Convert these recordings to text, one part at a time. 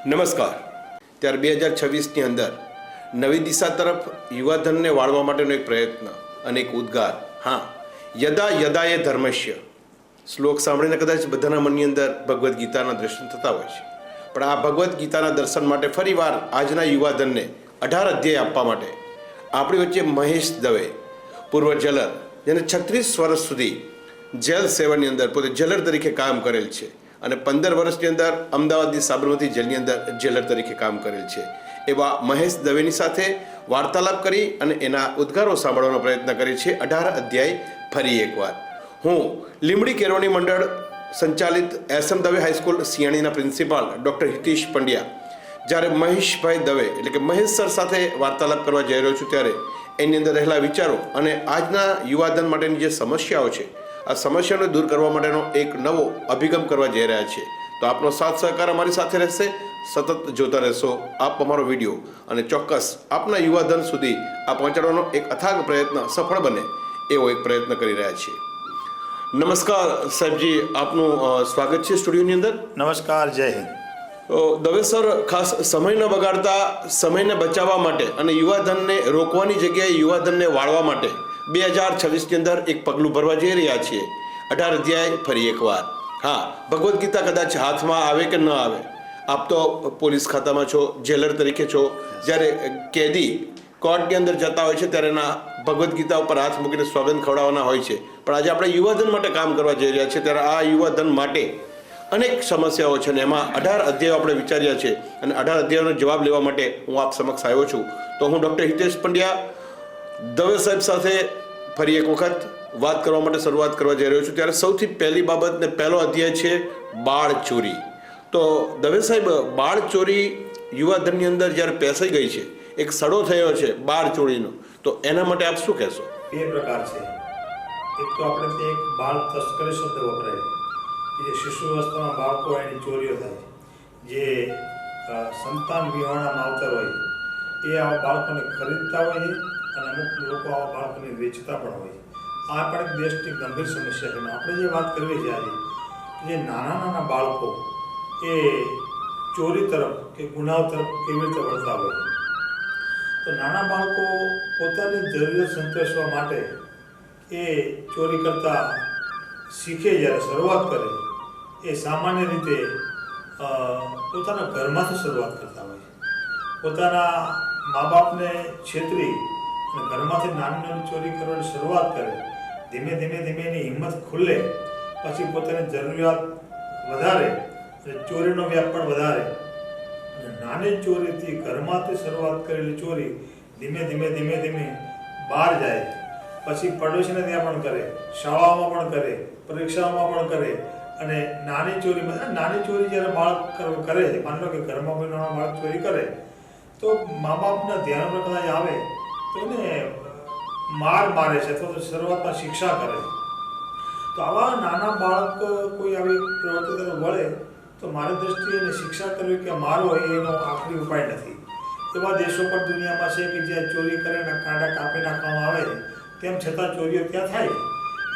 નમસ્કાર। ત્યારે 2026ની અંદર નવી દિશા તરફ યુવાધનને વાળવા માટેનો એક પ્રયત્ન અને એક ઉદ્ગાર, હા, યદા યદાય ધર્મસ્ય શ્લોક સાંભળીને કદાચ બધાના મનની અંદર ભગવદ્ ગીતાના દર્શન થતા હોય છે, પણ આ ભગવદ્ ગીતાના દર્શન માટે ફરીવાર આજના યુવાધનને 18 અધ્યાય આપવા માટે આપણી વચ્ચે મહેશ દવે, પૂર્વ જેલર, જેને 36 વર્ષ સુધી જેલ સેવાની અંદર પોતે જેલર તરીકે કામ કરેલ છે અને 15 વર્ષની અંદર અમદાવાદની સાબરમતી જેલની અંદર જેલર તરીકે કામ કરેલ છે, એવા મહેશ દવેની સાથે વાર્તાલાપ કરી અને એના ઉદ્ગારો સાંભળવાનો પ્રયત્ન કરીએ છીએ। 18 અધ્યાય ફરી એકવાર। હું લીંબડી કેળવણી મંડળ સંચાલિત એસએમ દવે હાઈસ્કૂલ સિયાણીના પ્રિન્સિપાલ ડૉક્ટર હિતેશ પંડ્યા જ્યારે મહેશભાઈ દવે એટલે કે મહેશ સર સાથે વાર્તાલાપ કરવા જઈ રહ્યો છું, ત્યારે એની અંદર રહેલા વિચારો અને આજના યુવાધન માટેની જે સમસ્યાઓ છે, આ સમસ્યાને દૂર કરવા માટેનો એક નવો અભિગમ કરવા જઈ રહ્યા છે। તો આપનો સાથ સહકાર અમારી સાથે રહેશે, સતત જોતા રહેશો આપ અમારો વિડીયો અને ચોક્કસ આપના યુવાધન સુધી આ પહોંચાડવાનો એક અથાગ પ્રયત્ન સફળ બને એવો એક પ્રયત્ન કરી રહ્યા છીએ। નમસ્કાર સાહેબજી, આપનું સ્વાગત છે સ્ટુડિયોની અંદર। નમસ્કાર, જય હિન્દ। દવે સર, ખાસ સમય ન બગાડતા સમયને બચાવવા માટે અને યુવાધનને રોકવાની જગ્યાએ યુવાધનને વાળવા માટે 2026ની અંદર એક પગલું ભરવા જઈ રહ્યા છીએ। 18 અધ્યાય ફરી એકવાર। હા, ભગવદ્ ગીતા કદાચ હાથમાં આવે કે ન આવે, આપ તો પોલીસ ખાતામાં છો, જેલર તરીકે છો, જ્યારે કેદી કોર્ટની અંદર જતા હોય છે ત્યારે એના ભગવદ્ ગીતા ઉપર હાથ મૂકીને સોગંદ ખવડાવવાના હોય છે, પણ આજે આપણે યુવાધન માટે કામ કરવા જઈ રહ્યા છીએ ત્યારે આ યુવાધન માટે અનેક સમસ્યાઓ છે ને એમાં 18 અધ્યાયો આપણે વિચાર્યા છે અને 18 અધ્યાયોનો જવાબ લેવા માટે હું આપ સમક્ષ આવ્યો છું। તો હું ડૉક્ટર હિતેશ પંડ્યા દવે સાહેબ સાથે ફરી એક વખત વાત કરવા માટે શરૂઆત કરવા જઈ રહ્યો છું। ત્યારે સૌથી પહેલી બાબત ને પહેલો અધ્યાય છે બાળ ચોરી। તો દવે સાહેબ, બાળ ચોરી યુવાધનની અંદર જ્યારે પેસાઈ ગઈ છે, એક સડો થયો છે બાળ ચોરીનો, તો એના માટે આપ શું કહેશો? બે પ્રકાર છે। એક તો આપણે તે એક બાળ તસ્કરી શબ્દ વપરાય કે જે શિશુ અવસ્થામાં બાળકો એની ચોરીઓ થાય, જે સંતાન વિહોણા માવતર હોય એ આવા બાળકોને ખરીદતા હોય છે અને અમુક લોકો આવા બાળકોને વેચતા પણ હોય છે। આ પણ એક દેશની ગંભીર સમસ્યા છે। આપણે જે વાત કરવી છે આજે, જે નાના નાના બાળકો એ ચોરી તરફ કે ગુનાઓ તરફ કેવી રીતે વળતા હોય, તો નાના બાળકો પોતાની જરૂરિયાત સંતોષવા માટે એ ચોરી કરતા શીખે, જ્યારે શરૂઆત કરે એ સામાન્ય રીતે પોતાના ઘરમાંથી શરૂઆત કરતા હોય છે। પોતાના મા બાપને છેતરી અને ઘરમાંથી નાની નાની ચોરી કરવાની શરૂઆત કરે, ધીમે ધીમે ધીમે એની હિંમત ખુલ્લે, પછી પોતાની જરૂરિયાત વધારે અને ચોરીનો વ્યાપ પણ વધારે અને નાની ચોરીથી ઘરમાંથી શરૂઆત કરેલી ચોરી ધીમે ધીમે ધીમે ધીમે બહાર જાય, પછી પડોશીને ત્યાં પણ કરે, શાળાઓમાં પણ કરે, પરીક્ષાઓમાં પણ કરે અને નાની ચોરી જ્યારે બાળક કરે છે, માની લો કે ઘરમાં કોઈ નાનો બાળક ચોરી કરે તો મા બાપના ધ્યાન પર કદાચ આવે તો એને મારે છે અથવા તો શરૂઆતમાં શિક્ષા કરે છે। તો આવા નાના બાળક કોઈ આવી પ્રવૃત્તિ તરફ વળે તો મારી દ્રષ્ટિએ એને શિક્ષા કરવી કે મારો એનો આખરી ઉપાય નથી। એવા દેશો પણ દુનિયામાં છે કે જ્યાં ચોરી કરે ને કાંટા કાપી નાખવામાં આવે, તેમ છતાં ચોરીઓ ત્યાં થાય।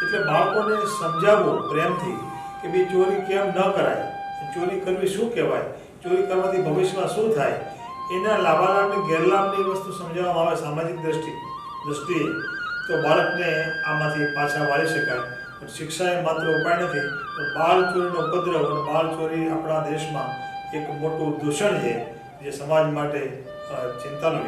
એટલે બાળકોને સમજાવવું પ્રેમથી કે ભાઈ ચોરી કેમ ન કરાય, ચોરી કરવી શું કહેવાય, ચોરી કરવાથી ભવિષ્યમાં શું થાય, એના લાભાલાભ ને ગેરલાભની વસ્તુ સમજાવવામાં આવે સામાજિક દ્રષ્ટિએ, તો બાળકને આમાંથી પાછા વાળી શકાય। પણ શિક્ષા એ માત્ર ઉપાય નથી, પણ બાળ ચોરીનો ઉપદ્રવ અને બાળ ચોરી આપણા દેશમાં એક મોટું દૂષણ છે, જે સમાજ માટે ચિંતાનો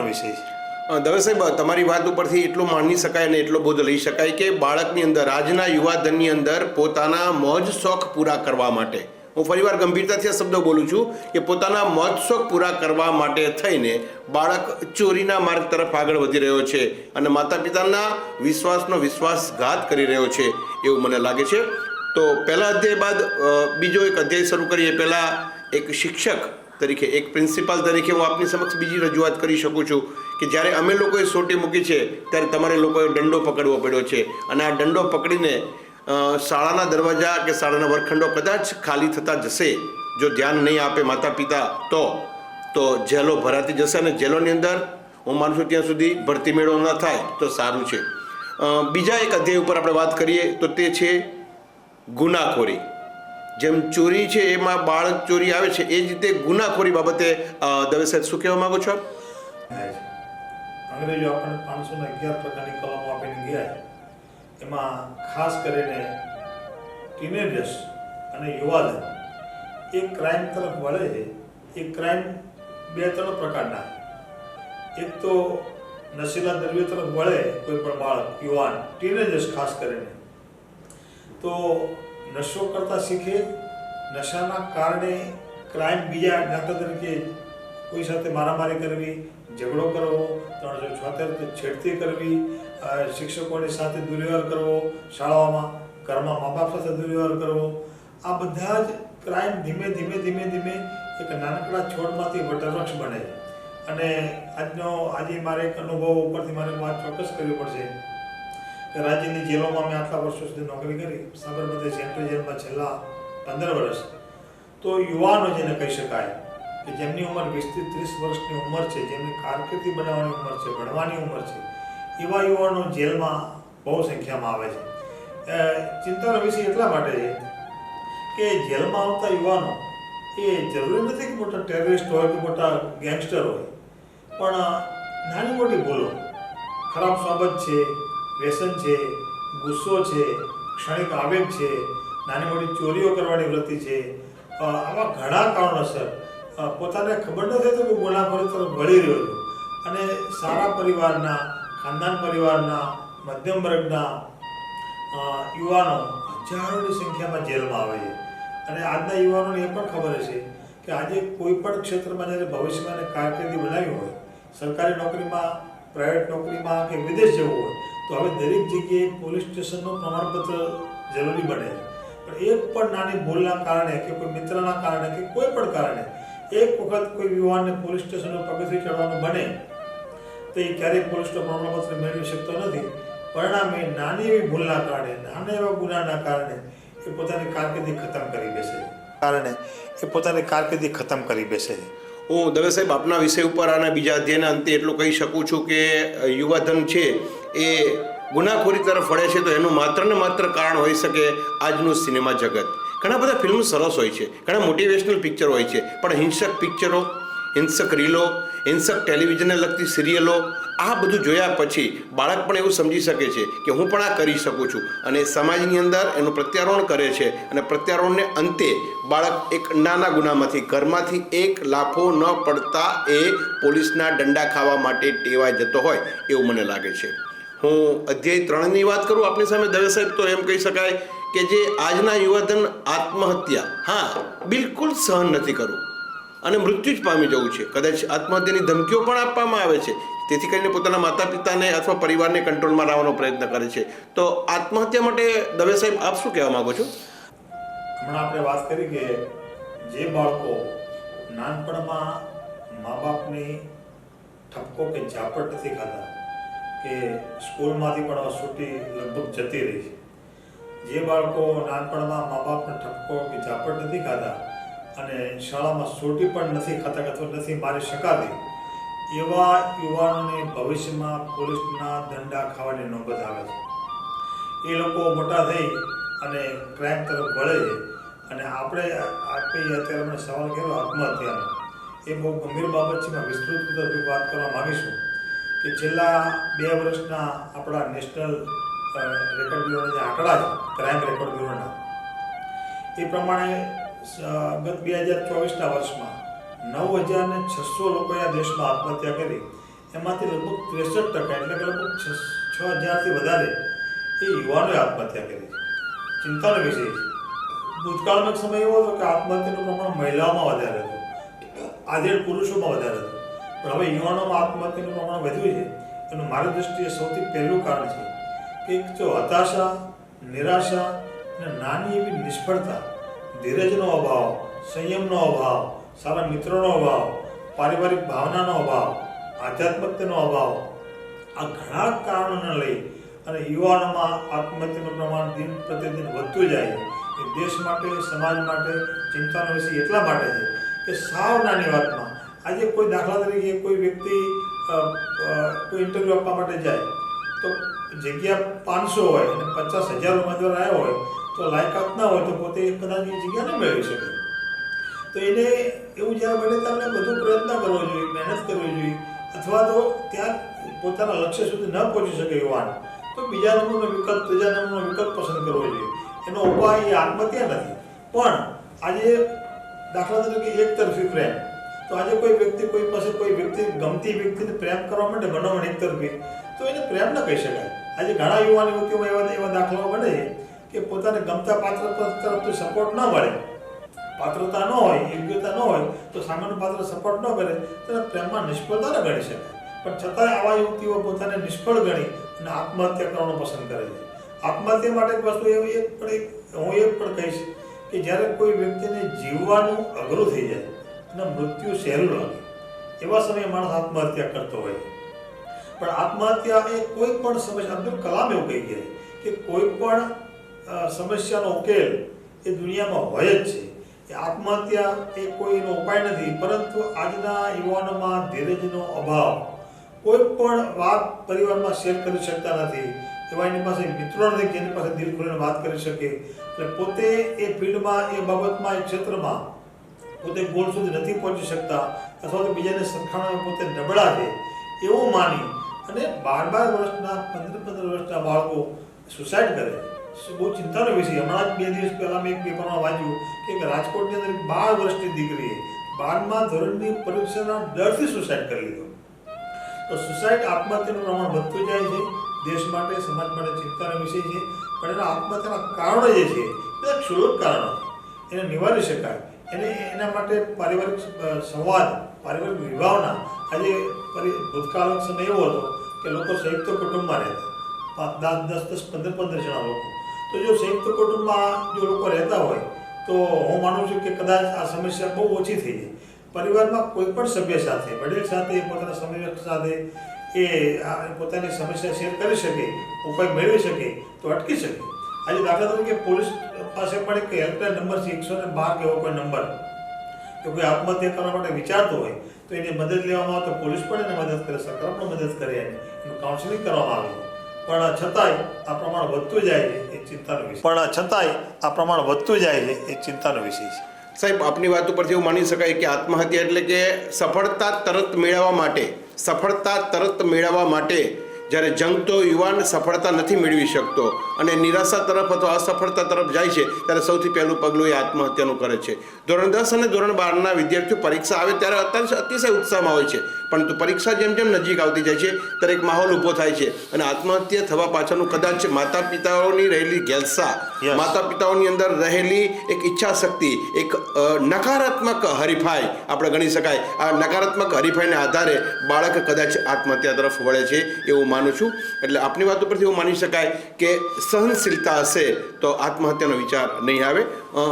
વિષય છે। દવે સાહેબ, તમારી વાત ઉપરથી એટલું માની શકાય અને એટલો બોધ લઈ શકાય કે બાળકની અંદર, આજના યુવાધનની અંદર પોતાના મોજ શોખ પૂરા કરવા માટે, હું ફરીવાર ગંભીરતાથી આ શબ્દ બોલું છું કે પોતાના મોજ શોખ પૂરા કરવા માટે થઈને બાળક ચોરીના માર્ગ તરફ આગળ વધી રહ્યો છે અને માતા પિતાના વિશ્વાસનો વિશ્વાસઘાત કરી રહ્યો છે એવું મને લાગે છે। તો પહેલા અધ્યાય બાદ બીજો એક અધ્યાય શરૂ કરીએ પહેલાં એક શિક્ષક તરીકે, એક પ્રિન્સિપાલ તરીકે હું આપની સમક્ષ બીજી રજૂઆત કરી શકું છું કે જ્યારે અમે લોકોએ સોટી મૂકી છે ત્યારે તમારે લોકોએ દંડો પકડવો પડ્યો છે અને આ દંડો પકડીને શાળાના દરવાજા કે શાળાના વર્ગખંડો કદાચ ખાલી થતા જશે, જો ધ્યાન નહીં આપે માતા પિતા તો જેલો ભરાતી જશે અને જેલોની અંદર હું માનું છું ત્યાં સુધી ભરતી મેળો ન થાય તો સારું છે। બીજા એક અધ્યાય ઉપર આપણે વાત કરીએ તો તે છે ગુનાખોરી। જેમ ચોરી છે એમાં બાળક ચોરી આવે છે એ જ રીતે ગુનાખોરી બાબતે દવે સાહેબ શું કહેવા માંગો છો આપ? થાય છે. અંગ્રેજો આપણને 511 પ્રકારની કલમો આપીને ગયા. એમાં ખાસ કરીને ટીનેજર્સ અને યુવાધન એ ક્રાઇમ તરફ વળે છે. એ ક્રાઇમ 2-3 પ્રકારના. એક તો નશીલા દ્રવ્યો તરફ વળે કોઈ પણ બાળક, યુવાન, ટીનેજર્સ ખાસ કરીને, તો નશો કરતા શીખે. નશાના કારણે ક્રાઇમ, બીજા દાખલા તરીકે કોઈ સાથે મારામારી કરવી, ઝઘડો કરવો, 376 છેડતી કરવી, શિક્ષકોની સાથે દુર્વ્યવહાર કરવો, શાળાઓમાં, ઘરમાં મા બાપ સાથે દુર્વ્યવહાર કરવો, આ બધા જ ક્રાઇમ ધીમે ધીમે એક નાનકડા છોડમાંથી વટવૃક્ષ બને. અને આજે મારે એક અનુભવ ઉપરથી મારે વાત ચોક્કસ કરવી પડશે કે રાજ્યની જેલોમાં મેં આટલા વર્ષો સુધી નોકરી કરી, સાબરમતી સેન્ટ્રલ જેલમાં છેલ્લા 15 વર્ષ. તો યુવાનો જેને કહી શકાય કે જેમની ઉંમર 20 થી 30 વર્ષની ઉંમર છે, જેમની કારકિર્દી બનાવવાની ઉંમર છે, ભણવાની ઉંમર છે, એવા યુવાનો જેલમાં બહુ સંખ્યામાં આવે છે. ચિંતાનો વિષય એટલા માટે છે કે જેલમાં આવતા યુવાનો એ જરૂરી નથી કે મોટા ટેરરિસ્ટ હોય કે મોટા ગેંગસ્ટર હોય, પણ નાની મોટી ભૂલો, ખરાબ સોબત છે, વ્યસન છે, ગુસ્સો છે, ક્ષણિક આવેગ છે, નાની મોટી ચોરીઓ કરવાની વૃત્તિ છે, આવા ઘણા કારણોસર પોતાને ખબર નથી તો કે ગુનાખોરી તરફ વળી રહ્યો છું. અને સારા પરિવારના, ખાનદાન પરિવારના, મધ્યમ વર્ગના યુવાનો હજારોની સંખ્યામાં જેલમાં આવે છે. અને આજના યુવાનોને એ પણ ખબર હશે કે આજે કોઈ પણ ક્ષેત્રમાં જ્યારે ભવિષ્યમાં એને કારકિર્દી બનાવી હોય, સરકારી નોકરીમાં, પ્રાઇવેટ નોકરીમાં કે વિદેશ જવું હોય, તો હવે દરેક જગ્યાએ પોલીસ સ્ટેશનનું પ્રમાણપત્ર જરૂરી બને. પણ એક પણ નાની ભૂલના કારણે કે કોઈ મિત્રના કારણે કે કોઈ પણ કારણે એક વખત કોઈ યુવાનને પોલીસ સ્ટેશનનું પગથિયું ચડવાનું બને તો એ ક્યારેય પોલીસનું પ્રમાણપત્ર મેળવી શકતો નથી. પરિણામે નાની એવી ભૂલના કારણે, નાના એવા ગુનાના કારણે એ પોતાની કારકિર્દી ખતમ કરી બેસે. હું દવે સાહેબ આપના વિષય ઉપર આના બીજા અધ્યયના અંતે એટલું કહી શકું છું કે યુવાધન છે એ ગુનાખોરી તરફ વળે છે તો એનું માત્ર ને માત્ર કારણ હોઈ શકે આજનું સિનેમા જગત. ઘણા બધા ફિલ્મ સરસ હોય છે, ઘણા મોટિવેશનલ પિક્ચર હોય છે, પણ હિંસક પિક્ચરો, હિંસક રીલો, હિંસક ટેલિવિઝનને લગતી સિરિયલો, આ બધું જોયા પછી બાળક પણ એવું સમજી શકે છે કે હું પણ આ કરી શકું છું અને સમાજની અંદર એનું પ્રત્યારોહણ કરે છે. અને પ્રત્યારોહણને અંતે બાળક એક નાના ગુનામાંથી, ઘરમાંથી એક લાફો ન પડતા એ પોલીસના દંડા ખાવા માટે ટેવાઈ જતો હોય એવું મને લાગે છે. હું અધ્યાય 3ની વાત કરું આપની સામે દવે સાહેબ, તો એમ કહી શકાય કે જે આજના યુવાધન આત્મહત્યા બિલકુલ સહન નથી કરવું અને મૃત્યુ જ પામી જવું છે. કદાચ આત્મહત્યાની ધમકીઓ પણ આપવામાં આવે છે, તેથી કરીને પોતાના માતા પિતાને અથવા પરિવારને કંટ્રોલમાં લાવવાનો પ્રયત્ન કરે છે. તો આત્મહત્યા માટે દવે સાહેબ આપ શું કહેવા માંગો છો? હમણાં આપણે વાત કરી કે જે બાળકો નાનપણમાં મા બાપની ઠપકો કે ઝાપટ નથી ખાતા, કે સ્કૂલમાંથી પણ છૂટી લગભગ જતી રહી છે, જે બાળકો નાનપણમાં મા બાપનો ઠપકો કે ઝાપટ નથી ખાતા અને શાળામાં સોટી પણ નથી ખાતા અથવા નથી મારી શકાતી, એવા યુવાનોને ભવિષ્યમાં પોલીસના દંડા ખાવાની નોબત આવે છે. એ લોકો મોટા થઈ અને ક્રાઇમ તરફ વળે છે. અને આપણે અત્યારે મને સવાલ કર્યો આત્મહત્યાનો, એ બહુ ગંભીર બાબત છે. વિસ્તૃત રીતે વાત કરવા માગીશું કે છેલ્લા 2 વર્ષના આપણા નેશનલ રેકોર્ડ બ્યુરોના જે આંકડા છે, ક્રાઇમ રેકોર્ડ બ્યુરોના, એ પ્રમાણે ગત 2024ના વર્ષમાં 9,600 લોકોએ આ દેશમાં આત્મહત્યા કરી. એમાંથી લગભગ 63%, એટલે કે લગભગ 6,000થી વધારે એ યુવાનોએ આત્મહત્યા કરી છે. ચિંતાનો વિષય છે. ભૂતકાળનો સમય એવો હતો કે આત્મહત્યાનું પ્રમાણ મહિલાઓમાં વધારે હતું, આધેડ પુરુષોમાં વધારે હતું, પણ હવે યુવાનોમાં આત્મહત્યાનું પ્રમાણ વધ્યું છે. એનું મારી દૃષ્ટિએ સૌથી પહેલું કારણ છે કે એક તો હતાશા, નિરાશા અને નાની એવી નિષ્ફળતા, ધીરજનો અભાવ, સંયમનો અભાવ, સારા મિત્રોનો અભાવ, પારિવારિક ભાવનાનો અભાવ, આધ્યાત્મિકતાનો અભાવ, આ ઘણા કારણોને લઈ અને યુવાનોમાં આત્મહત્યાનું પ્રમાણ દિન પ્રતિદિન વધતું જાય છે. એ દેશ માટે, સમાજ માટે ચિંતાનો વિષય એટલા માટે છે કે સાવ નાની વાતમાં આજે કોઈ દાખલા તરીકે કોઈ વ્યક્તિ કોઈ ઇન્ટરવ્યૂ આપવા માટે જાય તો જગ્યા 500 હોય અને 50,000 ઉમેદવાર આવ્યા હોય તો તો લાયકાત ના હોય તો પોતે કદાચ એ જગ્યા ન મેળવી શકે. તો એને એવું જ્યારે બને ત્યારે બધું પ્રયત્ન કરવો જોઈએ, મહેનત કરવી જોઈએ, અથવા તો ત્યાં પોતાના લક્ષ્ય સુધી ન પહોંચી શકે યુવાન તો બીજા નંબરનો વિકલ્પ, ત્રીજા નંબરનો વિકલ્પ પસંદ કરવો જોઈએ. એનો ઉપાય એ આત્મહત્યા નથી. પણ આજે દાખલા તરીકે એક તરફી પ્રેમ, તો આજે કોઈ વ્યક્તિ કોઈ પાસે કોઈ વ્યક્તિ ગમતી વ્યક્તિને પ્રેમ કરવા માટે મનોમન એક તરફી, તો એને પ્રેમ ન કહી શકાય. આજે ઘણા યુવાન યુવતીઓમાં એવા દાખલાઓ બને છે કે પોતાને ગમતા પાત્ર તરફથી સપોર્ટ ન મળે, પાત્રતા ન હોય, યોગ્યતા ન હોય, તો સામાન્ય પાત્ર સપોર્ટ ન કરે તો પ્રેમમાં નિષ્ફળતા ન ગણી શકાય. પણ છતાંય આવા યુવતીઓ પોતાને નિષ્ફળ ગણી અને આત્મહત્યા કરવાનું પસંદ કરે છે. આત્મહત્યા માટે એક વસ્તુ હું એ પણ કહીશ કે જ્યારે કોઈ વ્યક્તિને જીવવાનું અઘરું થઈ જાય અને મૃત્યુ સહેલું લાગે એવા સમયે માણસ આત્મહત્યા કરતો હોય. પણ આત્મહત્યા એ કોઈ પણ સમસ્યા, અબ્દુલ કલામ એવું કહી ગયા કે કોઈ પણ સમસ્યાનો ઉકેલ એ દુનિયામાં હોય જ છે. એ આત્મહત્યા એ કોઈનો ઉપાય નથી, પરંતુ આજના યુવાનોમાં ધીરજનો અભાવ, કોઈ પણ વાત પરિવારમાં શેર કરી શકતા નથી, એવા એની પાસે મિત્રો નથી જેની પાસે દિલ ખોલીને વાત કરી શકે, એટલે પોતે એ ફિલ્ડમાં, એ બાબતમાં, એ ક્ષેત્રમાં પોતે ગોલ સુધી નથી પહોંચી શકતા, અથવા તો બીજાને સરખામણીમાં પોતે નબળા છે એવું માની અને 12 વર્ષના 15 વર્ષના બાળકો સુસાઇડ કરે. બહુ ચિંતાનો વિષય. હમણાં જ 2 દિવસ પહેલાં મેં એક પેપરમાં વાંચ્યું કે રાજકોટની અંદર 12 વર્ષની દીકરીએ 12મા ધોરણની પરીક્ષાના ડરથી સુસાઇડ કરી લીધો. તો સુસાઇડ, આત્મહત્યાનું પ્રમાણ વધતું જાય છે. દેશ માટે, સમાજ માટે ચિંતાનો વિષય છે. પણ એના આત્મહત્યાના કારણો જે છે એ ક્ષુલ્લક કારણો, એને નિવારી શકાય. એના માટે પારિવારિક સંવાદ, પારિવારિક વિભાવના. આજે ભૂતકાળનો સમય એવો હતો કે લોકો સંયુક્ત કુટુંબમાં રહેતા, 10-15 જણા લોકો. તો જો સંયુક્ત કુટુંબમાં જો લોકો રહેતા હોય તો હું માનું છું કે કદાચ આ સમસ્યા બહુ ઓછી થઈ જાય. પરિવારમાં કોઈ પણ સભ્ય સાથે, વડીલ સાથે, પોતાના સમય સાથે એ પોતાની સમસ્યા શેર કરી શકે, ઉપાય મેળવી શકે તો અટકી શકે. આજે દાખલા તરીકે પોલીસ પાસે પણ એક હેલ્પલાઇન નંબર છે, 112 કે એવો કોઈ નંબર, કે કોઈ આત્મહત્યા કરવા માટે વિચારતો હોય તો એની મદદ લેવામાં આવે તો પોલીસ પણ એને મદદ કરે, સરકાર પણ મદદ કરે, એનું કાઉન્સિલિંગ કરવામાં આવે. પણ છતાંય આ પ્રમાણ વધતું જાય છે એ ચિંતાનો વિષય છે. સાહેબ, આપની વાત ઉપરથી એવું માની શકાય કે આત્મહત્યા એટલે કે સફળતા તરત મેળવવા માટે જ્યારે જંગતો યુવાન સફળતા નથી મેળવી શકતો અને નિરાશા તરફ અથવા અસફળતા તરફ જાય છે ત્યારે સૌથી પહેલું પગલું એ આત્મહત્યાનું કરે છે. ધોરણ 10 અને ધોરણ 12ના વિદ્યાર્થીઓ પરીક્ષા આવે ત્યારે અતિશય ઉત્સાહમાં હોય છે, પરંતુ પરીક્ષા જેમ જેમ નજીક આવતી જાય છે ત્યારે એક માહોલ ઊભો થાય છે અને આત્મહત્યા થવા પાછળનું કદાચ માતા પિતાઓની રહેલી ગેલસા, માતા પિતાઓની અંદર રહેલી એક ઈચ્છા શક્તિ, એક નકારાત્મક હરીફાઈ આપણે ગણી શકાય. આ નકારાત્મક હરીફાઈને આધારે બાળક કદાચ આત્મહત્યા તરફ વળે છે એવું માનું છું. એટલે આપની વાત ઉપરથી એવું માની શકાય કે સહનશીલતા હશે તો આત્મહત્યાનો વિચાર નહીં આવે.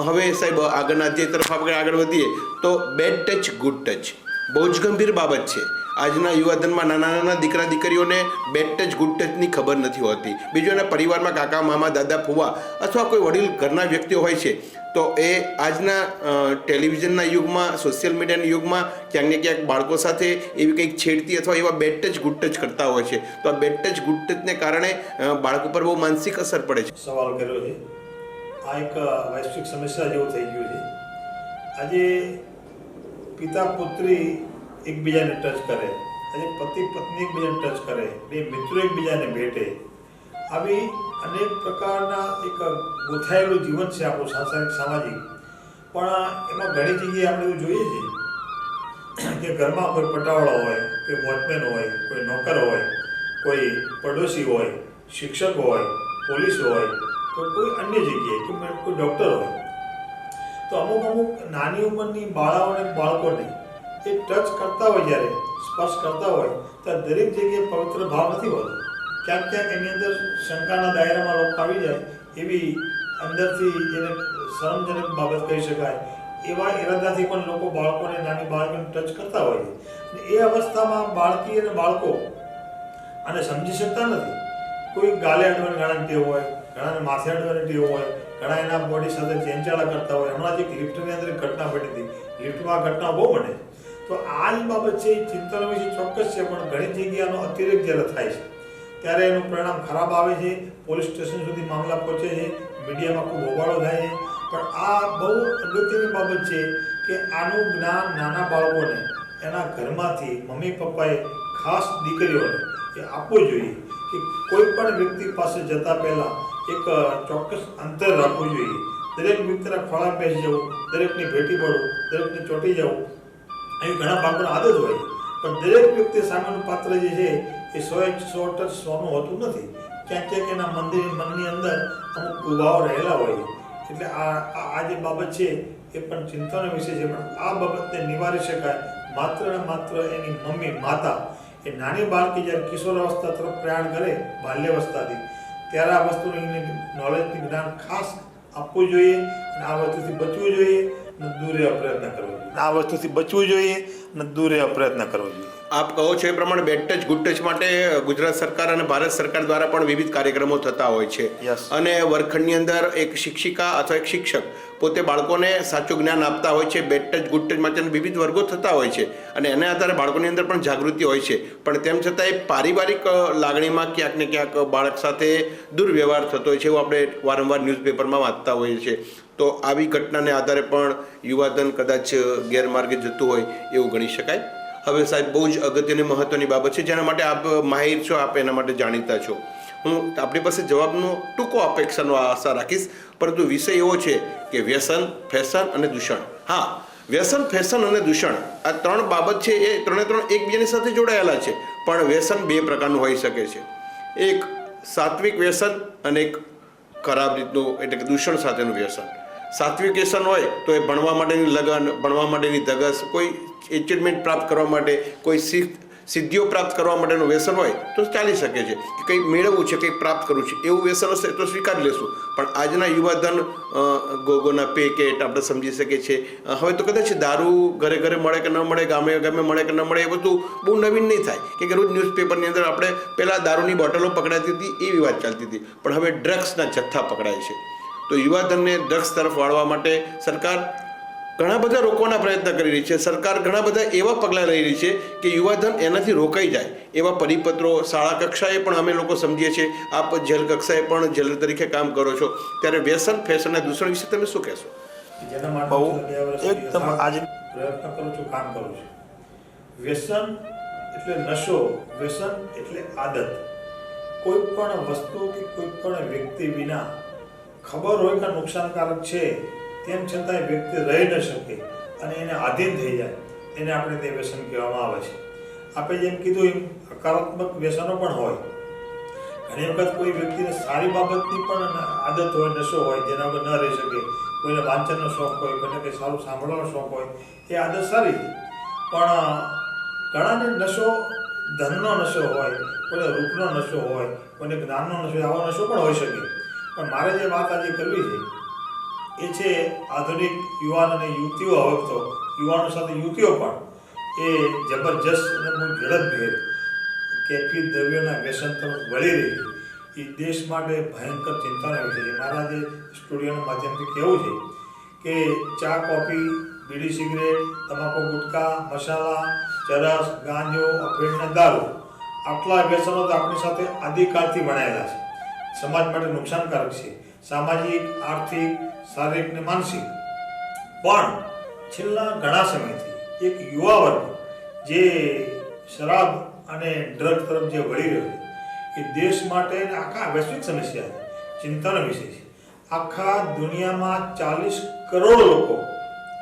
હવે સાહેબ આગળના અધ્યાય તરફ આપણે આગળ વધીએ તો બેડ ટચ ગુડ ટચ બહુ જ ગંભીર બાબત છે. આજના યુવાધનમાં નાના દીકરા દીકરીઓને બેડ ટચ ગુડ ટચની ખબર નથી હોતી. બીજું એના પરિવારમાં કાકા મામા દાદા ફુવા અથવા કોઈ વડીલ ઘરના વ્યક્તિઓ હોય છે તો એ આજના ટેલિવિઝનના યુગમાં, સોશિયલ મીડિયાના યુગમાં ક્યાંક ને ક્યાંક બાળકો સાથે એવી કંઈક છેડતી અથવા એવા બેડ ટચ ગુડ ટચ કરતા હોય છે. તો આ બેડ ટચ ગુડ ટચને કારણે બાળકો પર બહુ માનસિક અસર પડે છે. સવાલ કર્યો છે. આ એક વૈશ્વિક સમસ્યા જેવું થઈ ગયું છે. આજે પિતા પુત્રી એકબીજાને ટચ કરે, આજે પતિ પત્ની એકબીજાને ટચ કરે, બે મિત્રો એકબીજાને ભેટે, આવી અનેક પ્રકારના એક ગોથાયેલું જીવન છે આપણું સાંસારિક સામાજિક. પણ એમાં ઘણી જગ્યાએ આપણે એવું જોઈએ છીએ કે ઘરમાં કોઈ પટાવાળો હોય, કોઈ વોચમેન હોય, કોઈ નોકર હોય, કોઈ પડોશી હોય, શિક્ષક હોય, પોલીસ હોય, કોઈ અન્ય જગ્યાએ કે કોઈ ડૉક્ટર હોય, તો અમુક નાની ઉંમરની બાળકોને એ ટચ કરતા હોય, જ્યારે સ્પર્શ કરતા હોય ત્યારે દરેક જગ્યાએ પવિત્ર ભાવ નથી હોતો. ક્યાંક એની અંદર શંકાના દાયરામાં લોકો આવી જાય એવી અંદરથી એને શરમજનક બાબત કહી શકાય એવા ઈરાદાથી પણ લોકો નાની બાળકોને ટચ કરતા હોય છે. એ અવસ્થામાં બાળકી અને બાળકો આને સમજી શકતા નથી. કોઈ ગાલે અડવાની ઘણાને ટેવ હોય, ઘણાને માથે અડવાની ટેવ હોય, ઘણા એના બોડી સાથે ચેંચાળા કરતા હોય. હમણાં જે લિફ્ટની અંદર ઘટના બની હતી, લિફ્ટમાં ઘટના બહુ બને. તો આ જ બાબત છે, ચિંતાનો વિષય ચોક્કસ છે. પણ ઘણી જગ્યાનો અતિરેક જ્યારે થાય છે ત્યારે એનું પરિણામ ખરાબ આવે છે. પોલીસ સ્ટેશન સુધી મામલા પહોંચે છે, મીડિયામાં ખૂબ હોબાળો થાય છે, પણ આ બહુ અગત્યની બાબત છે કે આનું જ્ઞાન નાના બાળકોને એના ઘરમાંથી મમ્મી પપ્પાએ ખાસ દીકરીઓને એ આપવું જોઈએ કે કોઈ પણ વ્યક્તિ પાસે જતા પહેલાં એક ચોક્કસ અંતર રાખવું જોઈએ. દરેક વ્યક્તિના ખોળા બેસી જવું, દરેકની ભેટી પડવું, દરેકને ચોંટી જવું, એવી ઘણા બાળકોની આદત હોય, પણ દરેક વ્યક્તિ સામેનું પાત્ર જે છે એ 100% સોનું હોતું નથી. ક્યાંક ક્યાંક એના મનની અંદર અમુક દુભાવો રહેલા હોય. એટલે આ જે બાબત છે એ પણ ચિંતાનો વિષય છે, પણ આ બાબતને નિવારી શકાય માત્ર ને માત્ર એની મમ્મી માતા એ નાની બાળકી જ્યારે કિશોરાવસ્થા તરફ પ્રયાણ કરે બાલ્યાવસ્થાથી, ત્યારે આ વસ્તુની નોલેજની જ્ઞાન ખાસ આપવું જોઈએ અને આ વસ્તુથી બચવું જોઈએ અને દૂર રહેવા પ્રયત્ન કરવો જોઈએ. આ વસ્તુથી બચવું જોઈએ અને દૂર રહેવા પ્રયત્ન કરવો જોઈએ. આપ કહો છો એ પ્રમાણે બેડ ટચ ગુડ ટચ માટે ગુજરાત સરકાર અને ભારત સરકાર દ્વારા પણ વિવિધ કાર્યક્રમો થતા હોય છે. Yes. અને વર્ગખંડની અંદર એક શિક્ષિકા અથવા એક શિક્ષક પોતે બાળકોને સાચું જ્ઞાન આપતા હોય છે. બેડ ટચ ગુડ ટચ માટેના વિવિધ વર્ગો થતા હોય છે અને એના આધારે બાળકોની અંદર પણ જાગૃતિ હોય છે, પણ તેમ છતાં એ પારિવારિક લાગણીમાં ક્યાંક ને ક્યાંક બાળક સાથે દુર્વ્યવહાર થતો હોય છે એવું આપણે વારંવાર ન્યૂઝપેપરમાં વાંચતા હોઈએ છીએ. તો આવી ઘટનાને આધારે પણ યુવાધન કદાચ ગેરમાર્ગે જતું હોય એવું ગણી શકાય. હવે સાહેબ બહુ જ અગત્યની મહત્ત્વની બાબત છે જેના માટે આપ માહિર છો, આપ એના માટે જાણીતા છો. હું આપણી પાસે જવાબનો ટૂંકો અપેક્ષાનો આશા રાખીશ, પરંતુ વિષય એવો છે કે વ્યસન, ફેશન અને દૂષણ. હા, વ્યસન, ફેશન અને દૂષણ આ ત્રણ બાબત છે એ ત્રણે એકબીજાની સાથે જોડાયેલા છે, પણ વ્યસન બે પ્રકારનું હોઈ શકે છે. એક સાત્વિક વ્યસન અને એક ખરાબ રીતનું એટલે કે દૂષણ સાથેનું વ્યસન. સાત્વિક વ્યસન હોય તો એ ભણવા માટેની લગન, ભણવા માટેની ધગસ, કોઈ એચિવમેન્ટ પ્રાપ્ત કરવા માટે, કોઈ સિદ્ધિઓ પ્રાપ્ત કરવા માટેનું વ્યસન હોય તો ચાલી શકે છે કે કંઈક મેળવવું છે, કંઈક પ્રાપ્ત કરવું છે, એવું વ્યસન હશે તો સ્વીકારી લેશું. પણ આજના યુવાધન ગોગોના પેકેટ આપણે સમજી શકીએ છીએ. હવે તો કદાચ દારૂ ઘરે ઘરે મળે કે ન મળે, ગામે ગામે મળે કે ન મળે, એ બધું બહુ નવીન નહીં થાય. કે રોજ ન્યૂઝપેપરની અંદર આપણે પહેલાં દારૂની બોટલો પકડાતી હતી એવી વાત ચાલતી હતી, પણ હવે ડ્રગ્સના જથ્થા પકડાય છે. તો યુવાધનને ડ્રગ્સ તરફ વાળવા માટે સરકાર ઘણા બધા રોકવાના પ્રયત્ન કરી રહી છે. સરકાર ઘણા બધા એવા પગલાં લઈ રહી છે કે યુવાધન એનાથી રોકાઈ જાય એવા પરિપત્રો શાળા કક્ષાએ પણ અમે લોકો સમજીએ છીએ. આપ જેલ કક્ષાએ પણ જેલર તરીકે કામ કરો છો, ત્યારે વ્યસન, ફેશન અને દૂષણ વિશે તમે શું કહેશો? જેના માટે બહુ હું 2 વર્ષથી એકદમ આજે પ્રયત્ન કરું છું, કામ કરું છું. વ્યસન એટલે નશો, વ્યસન એટલે આદત. કોઈ પણ વસ્તુ કે કોઈ પણ વ્યક્તિ વિના ખબર હોય કે નુકસાનકારક છે તેમ છતાં વ્યક્તિ રહી ન શકે અને એને આધીન થઈ જાય, એને આપણે તે વ્યસન કહેવામાં આવે છે. આપણે જેમ કીધું એમ હકારાત્મક વ્યસનો પણ હોય. ઘણી વખત કોઈ વ્યક્તિને સારી બાબતની પણ આદત હોય, નશો હોય, જેના વગર ન રહી શકે. કોઈને વાંચનનો શોખ હોય, કોઈને કંઈ સારું સાંભળવાનો શોખ હોય, એ આદત સારી છે. પણ ઘણાને નશો ધનનો નશો હોય, કોઈને રૂપનો નશો હોય, કોઈને જ્ઞાનનો નશો, આવો નશો પણ હોઈ શકે. પણ મારે જે વાત આજે કરવી છે એ છે આધુનિક યુવાન અને યુવતીઓ. હવે તો યુવાનો સાથે યુવતીઓ પણ એ જબરજસ્ત અને બહુ ઝડપભેર કેફી દ્રવ્યોના વ્યસન તરફ વળી રહી છે. એ દેશ માટે ભયંકર ચિંતાનો વિષય છે. મારા જે સ્ટુડિયોના માધ્યમથી કહેવું છે કે ચા, કોફી, બીડી, સિગરેટ, તમાકુ, ગુટકા, મસાલા, ચરસ, ગાંજો, અફીણ અને દારૂ, આટલા વ્યસનો તો આપણી સાથે આદિકાળથી ભણાયેલા છે. સમાજ માટે નુકસાનકારક છે, સામાજિક, આર્થિક, શારીરિક ને માનસિક. પણ છેલ્લા ઘણા સમયથી એક યુવા વર્ગ જે શરાબ અને ડ્રગ તરફ જે વળી રહ્યો છે એ દેશ માટે આખા વૈશ્વિક સમસ્યા છે, ચિંતાનો વિષય છે. આખા દુનિયામાં 40 કરોડ લોકો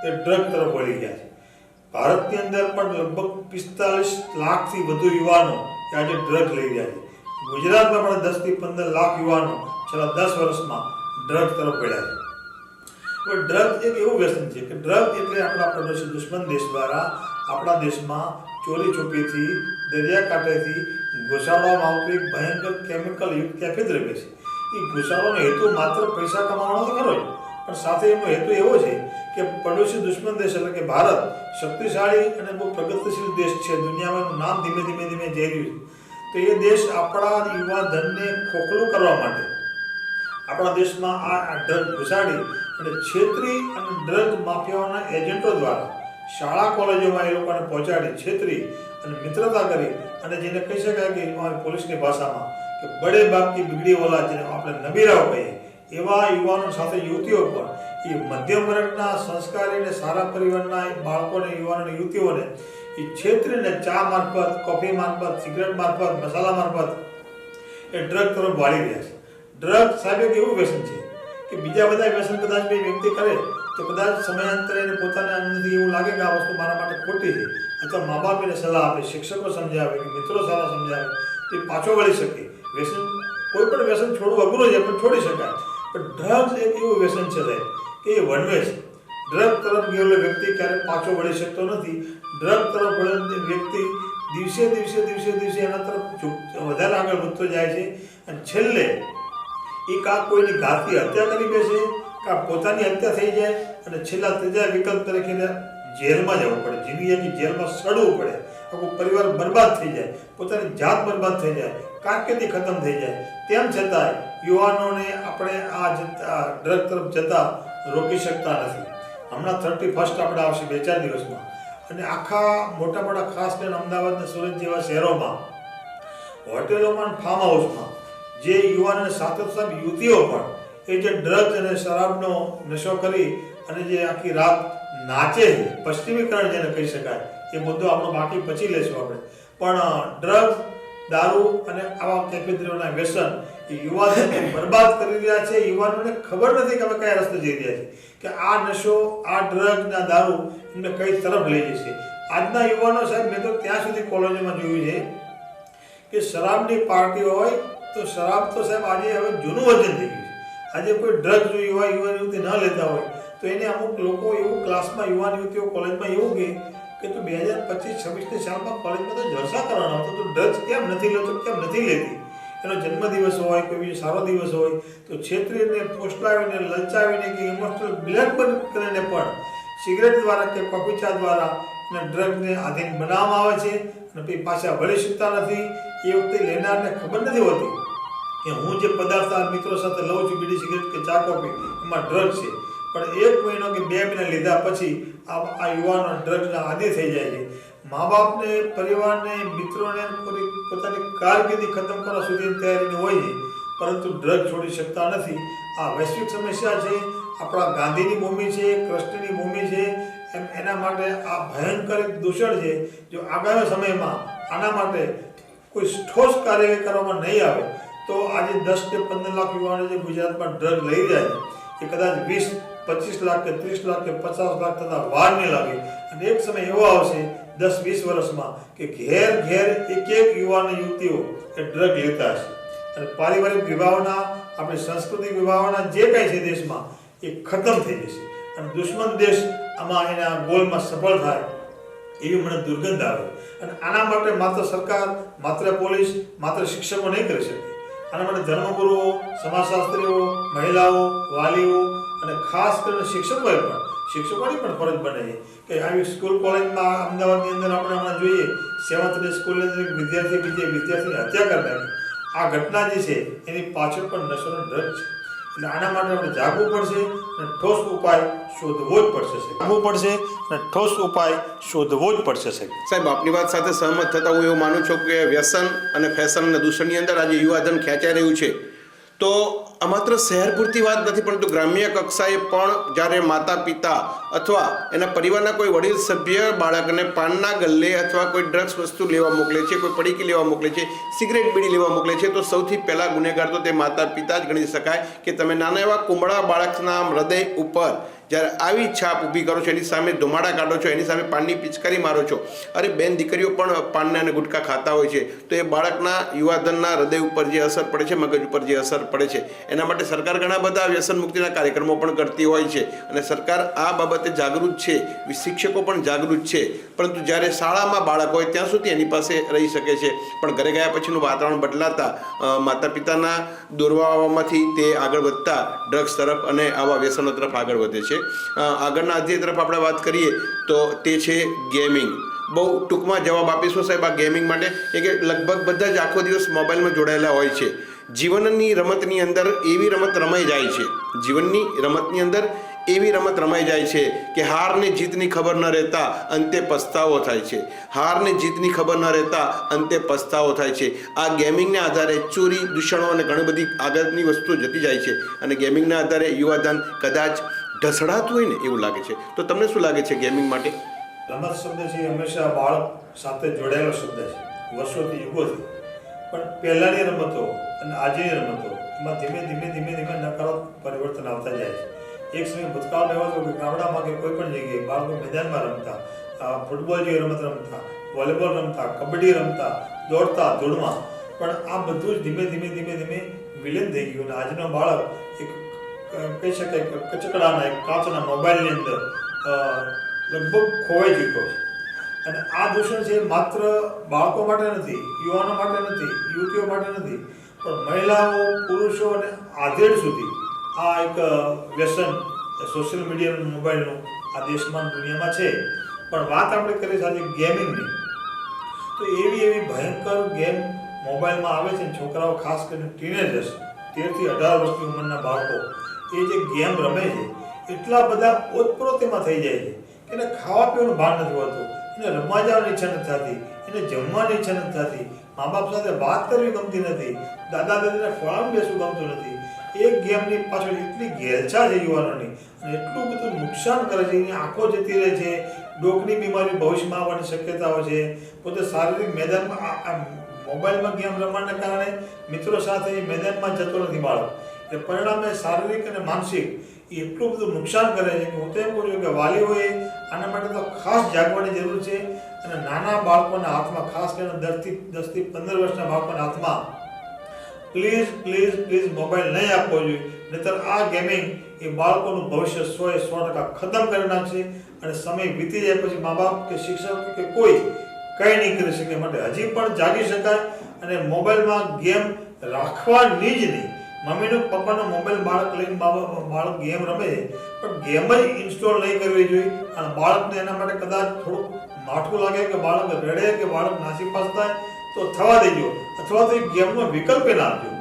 એ ડ્રગ તરફ વળી ગયા છે. ભારતની અંદર પણ લગભગ 45 લાખથી વધુ યુવાનો આજે ડ્રગ લઈ રહ્યા છે. ગુજરાતમાં પણ 10 થી 15 લાખ યુવાનો છેલ્લા 10 વર્ષમાં ડ્રગ તરફ વળ્યા છે. હવે ડ્રગ એક એવું વ્યસન છે કે ડ્રગ એટલે આપણા પડોશી દુશ્મન દેશ દ્વારા આપણા દેશમાં ચોરી છુપીથી, દરિયાકાંઠેથી ઘુસાડવામાં આવતું એક ભયંકર કેમિકલ યુક્ત કેફી દ્રવ્ય છે. એ ઘુસાડવાનો હેતુ માત્ર પૈસા કમાવાનો તો ખરો જ, પણ સાથે એનો હેતુ એવો છે કે પડોશી દુશ્મન દેશ એટલે કે ભારત શક્તિશાળી અને બહુ પ્રગતિશીલ દેશ છે, દુનિયામાં એનું નામ ધીમે ધીમે જઈ રહ્યું છે. તો એ દેશ આપણા યુવા ધનને ખોખલું કરવા માટે આપણા દેશમાં આ ડ્રગ ઘુસાડી અને છેતરી અને ડ્રગ માફિયાઓના એજન્ટો દ્વારા શાળા કોલેજોમાં એ લોકોને પહોંચાડી, છેતરી અને મિત્રતા કરી અને જેને કહી શકાય કે અમારી પોલીસની ભાષામાં કે બડે બાપ કી બિગડી ઓલાદ, જેને આપણે નબીરાઓ કહીએ, એવા યુવાનો સાથે યુવતીઓ પણ એ મધ્યમ વર્ગના સંસ્કારી અને સારા પરિવારના બાળકોને, યુવાનો, યુવતીઓને એ છેતરીને ચા મારફત, કોફી મારફત, સિગરેટ મારફત, મસાલા મારફત એ ડ્રગ તરફ વાળી રહ્યા છે. ડ્રગ સાહેબ એક એવું વ્યસન છે કે બીજા બધા વ્યસન કદાચ કોઈ વ્યક્તિ કરે તો કદાચ સમયાંતરે એને પોતાને અંદરથી એવું લાગે કે આ વસ્તુ મારા માટે ખોટી છે, અથવા મા બાપ એને સલાહ આપે, શિક્ષકો સમજાવે, કે મિત્રો સારા સમજાવે, તે પાછો વળી શકે. વ્યસન, કોઈ પણ વ્યસન છોડવું અઘરું છે પણ છોડી શકાય. પણ ડ્રગ્સ એક એવું વ્યસન છે સાહેબ કે એ વનવે છે. ડ્રગ તરફ ગયેલો વ્યક્તિ ક્યારેય પાછો વળી શકતો નથી. ડ્રગ તરફ વળેલો વ્યક્તિ દિવસે એના તરફ વધારે આગળ વધતો જાય છે, અને છેલ્લે એ કાં કોઈની ઘાતકી હત્યા કરી બેસે, કાં પોતાની હત્યા થઈ જાય, અને છેલ્લા ત્રીજા વિકલ્પ તરીકે જેલમાં જવું પડે, જિંદગીની જેલમાં સડવું પડે, આખું પરિવાર બરબાદ થઈ જાય, પોતાની જાત બરબાદ થઈ જાય, કારકિર્દી ખતમ થઈ જાય. તેમ છતાં યુવાનોને આપણે આ ડ્રગ તરફ જતા રોકી શકતા નથી. હમણાં 31 આપણે આવશે 2-4 દિવસમાં, અને આખા મોટા ખાસ કરીને અમદાવાદ અને સુરત જેવા શહેરોમાં હોટેલોમાં, ફાર્મ હાઉસમાં જે યુવાનોને સાથોસાથ યુવતીઓ પણ એ જે ડ્રગ્સ અને શરાબનો નશો કરી અને જે આખી રાત નાચે છે, પશ્ચિમીકરણ જેને કહી શકાય, એ મુદ્દો આપણો બાકી પછી લેશું આપણે. પણ ડ્રગ્સ, દારૂ અને આવા કેફેદ્રીઓના વ્યસન એ યુવાનોને બરબાદ કરી રહ્યા છે. યુવાનોને ખબર નથી કે અમે કયા રસ્તે જઈ રહ્યા છીએ, કે આ નશો, આ ડ્રગ્સ, આ દારૂ એમને કઈ તરફ લઈ જશે. આજના યુવાનો સાહેબ, મેં તો ત્યાં સુધી કોલેજોમાં જોયું છે કે શરાબની પાર્ટી હોય તો શરાબ તો સાહેબ આજે હવે જૂનું વચન થઈ ગયું છે. આજે કોઈ ડ્રગ્સ જો યુવાન યુવતી ન લેતા હોય તો એને અમુક લોકો એવું ક્લાસમાં, યુવાન યુવતીઓ કોલેજમાં એવું કે તું 2025-26ની સાલમાં કોલેજમાં તો જલસા કરવાના હતો, તું ડ્રગ્સ કેમ નથી લેતો, કેમ નથી લેતી? એનો જન્મદિવસ હોય, કોઈ સારો દિવસ હોય તો છેતરીને, પોસ્ટલાવીને, લલચાવીને કે ઇમોશનલ બ્લેકમેલ કરીને પણ સિગરેટ દ્વારા કે કોફી ચા દ્વારા એને ડ્રગને આધીન બનાવવામાં આવે છે, અને પછી પાછા વળી શકતા નથી. એ વખતે લેનારને ખબર નથી હોતી કે હું જે પદાર્થ આ મિત્રો સાથે લઉં છું, બીડી, સિગરેટ કે ચા કોફી, એમાં ડ્રગ છે. પણ 1 મહિનો કે 2 મહિના લીધા પછી આ યુવાનો ડ્રગ્સના આદી થઈ જાય છે. મા બાપને, પરિવારને, મિત્રોને પોતાની કારકિર્દી ખતમ કરવા સુધીની તૈયારીની હોય છે, પરંતુ ડ્રગ છોડી શકતા નથી. આ વૈશ્વિક સમસ્યા છે, આપણા ગાંધીની ભૂમિ છે, કૃષ્ણની ભૂમિ છે. એના માટે આ ભયંકર દૂષણ છે. જો આગામી સમયમાં આના માટે કોઈ ઠોસ કાર્યવાહી કરવામાં નહીં આવે તો આજે 10 કે 15 લાખ યુવાનો જે ગુજરાતમાં ડ્રગ લઈ રહ્યા છે એ કદાચ 20-25 લાખ કે 30 લાખ કે 50 લાખ થતા વાર નહીં લાગે. અને એક સમય એવો આવશે 10-20 વર્ષમાં કે ઘેર એક યુવાન યુવતીઓ એ ડ્રગ લેતા હશે. અને પારિવારિક વિવાહોના, આપણી સાંસ્કૃતિક વિવાહોના જે કાંઈ છે દેશમાં એ ખતમ થઈ જશે. અને દુશ્મન દેશ આમાં એના ગોલમાં સફળ થાય એવી મને દુર્ગંધ આવે. અને આના માટે માત્ર સરકાર, માત્ર પોલીસ, માત્ર શિક્ષકો નહીં કરી શકે. આના માટે ધર્મગુરુઓ, સમાજશાસ્ત્રીઓ, મહિલાઓ, વાલીઓ અને ખાસ કરીને શિક્ષકોની પણ ફરજ બને છે કે આવી સ્કૂલ, કોલેજમાં અમદાવાદની અંદર આપણે હમણાં જોઈએ 7th સ્કૂલની અંદર એક વિદ્યાર્થીની હત્યા કરી નાખી. આ ઘટના જે છે એની પાછળ પણ નશોનો ડ્રગ છે. એટલે આના માટે આપણે જાગવું પડશે અને ઠોસ ઉપાય શોધવો જ પડશે. સાહેબ, આપની વાત સાથે સહમત થતા હું એવું માનું છું કે વ્યસન અને ફેશન અને દૂષણની અંદર આજે યુવાધન ખેંચાઈ રહ્યું છે. તો આ માત્ર શહેર પૂરતી વાત નથી, પરંતુ ગ્રામ્ય કક્ષાએ પણ જ્યારે માતા પિતા અથવા એના પરિવારના કોઈ વડીલ સભ્ય બાળકને પાનના ગલ્લે અથવા કોઈ ડ્રગ્સ વસ્તુ લેવા મોકલે છે, કોઈ પડીકી લેવા મોકલે છે, સિગરેટ બીડી લેવા મોકલે છે, તો સૌથી પહેલાં ગુનેગાર તો તે માતા પિતા જ ગણી શકાય. કે તમે નાના એવા કુમળા બાળકના હૃદય ઉપર જ્યારે આવી છાપ ઊભી કરો છો, એની સામે ધુમાડા કાઢો છો, એની સામે પાનની પિચકારી મારો છો. અરે બેન દીકરીઓ પણ પાનના અને ગુટખા ખાતા હોય છે, તો એ બાળકના, યુવાધનના હૃદય ઉપર જે અસર પડે છે, મગજ ઉપર જે અસર પડે છે, એના માટે સરકાર ઘણા બધા વ્યસન મુક્તિના કાર્યક્રમો પણ કરતી હોય છે. અને સરકાર આ બાબતે જાગૃત છે, શિક્ષકો પણ જાગૃત છે. પરંતુ જ્યારે શાળામાં બાળક હોય ત્યાં સુધી એની પાસે રહી શકે છે, પણ ઘરે ગયા પછીનું વાતાવરણ બદલાતા માતા પિતાના દોરવામાંથી તે આગળ વધતા ડ્રગ્સ તરફ અને આવા વ્યસનો તરફ આગળ વધે છે. આગળના અધ્યાય તરફ આપણે વાત કરીએ તો તે છે ગેમિંગ. બહુ ટૂંકમાં જવાબ આપીશું સાહેબ આ ગેમિંગ માટે, કે લગભગ બધા જ આખો દિવસ મોબાઈલમાં જોડાયેલા હોય છે. જીવનની રમતની અંદર એવી રમત રમાઈ જાય છે, જીવનની રમતની અંદર એવી રમત રમાઈ જાય છે કે હારને જીતની ખબર ન રહેતા અંતે પસ્તાવો થાય છે. હારને જીતની ખબર ન રહેતા અંતે પસ્તાવો થાય છે. આ ગેમિંગના આધારે ચોરી, દૂષણો અને ઘણી બધી આગળની વસ્તુઓ જતી જાય છે અને ગેમિંગના આધારે યુવાધન કદાચ ઢસડાતું હોય ને એવું લાગે છે. તો તમને શું લાગે છે ગેમિંગ માટે? રમત શબ્દ છે એ હંમેશા બાળક સાથે જોડાયેલો શબ્દ છે, વર્ષોથી, યુગોથી. પણ પહેલાંની રમતો અને આજની રમતો એમાં ધીમે ધીમે નકારાત્મક પરિવર્તન આવતા જાય છે. એક સમય ભૂતકાળમાં એવો હતો કે ગામડામાં કે કોઈ પણ જગ્યાએ બાળકો મેદાનમાં રમતા, ફૂટબોલ જેવી રમત રમતા, વોલીબોલ રમતા, કબડ્ડી રમતા, દોડતા, ધૂળમાં. પણ આ બધું જ ધીમે વિલીન થઈ ગયું અને આજનો બાળક એક કહી શકાય કે કચકડાના એક કાચના મોબાઈલની અંદર લગભગ ખોવાઈ ચૂક્યો છે. અને આ દૂષણ છે માત્ર બાળકો માટે નથી, યુવાનો માટે નથી, યુવતીઓ માટે નથી, પણ મહિલાઓ, પુરુષો અને આધેડ સુધી આ એક વ્યસન સોશિયલ મીડિયાનું, મોબાઈલનું આ દેશમાં, દુનિયામાં છે. પણ વાત આપણે કરીએ આજે ગેમિંગની, તો એવી ભયંકર ગેમ મોબાઈલમાં આવે છે. છોકરાઓ, ખાસ કરીને ટીનેજર્સ, 13 થી 18 વર્ષની ઉંમરના બાળકો એ જે ગેમ રમે છે એટલા બધા ઓતપ્રોતેમાં થઈ જાય છે કે એને ખાવા પીવાનું ભાન નથી હોતું, એને રમવા જવાની ઈચ્છા નથી થતી, એને જમવાની ઈચ્છા નથી થતી, મા બાપ સાથે વાત કરવી ગમતી નથી, દાદા દાદીને ખોળામાં બેસવું ગમતું નથી. એક ગેમની પાછળ એટલી ઘેલછા છે યુવાનોની અને એટલું બધું નુકસાન કરે છે. એની આંખો જતી રહે છે, ડોકની બીમારી ભવિષ્યમાં આવવાની શક્યતાઓ છે. પોતે શારીરિક મેદાનમાં મોબાઈલમાં ગેમ રમવાના કારણે મિત્રો સાથે મેદાનમાં જતો નથી બાળક. એ પરિણામે શારીરિક અને માનસિક એટલું બધું નુકસાન કરે છે કે હું તો એમ કહું છું કે વાલીઓએ આના માટે તો ખાસ જાગવાની જરૂર છે. અને નાના બાળકોના હાથમાં, ખાસ કરીને 10 થી 15 વર્ષના બાળકોના હાથમાં પ્લીઝ મોબાઈલ નહીં આપવો જોઈએ. નહીતર આ ગેમિંગ એ બાળકોનું ભવિષ્ય 100% ખતમ કરી નાખશે. અને સમય વીતી જાય પછી મા બાપ કે શિક્ષક કે કોઈ કંઈ નહીં કરી શકે. માટે હજી પણ જાગી શકાય અને મોબાઈલમાં ગેમ રાખવાની જ નહીં. મમ્મીનો, પપ્પાનો મોબાઈલ બાળક લઈને બાળક ગેમ રમે છે, પણ ગેમ જ ઇન્સ્ટોલ નહીં કરવી જોઈએ. અને બાળકને એના માટે કદાચ થોડુંક માઠું લાગે કે બાળક રડે કે બાળક નાસીપાસ થાય તો થવા દેજો, અથવા તો એ ગેમનો વિકલ્પ ના આપજો.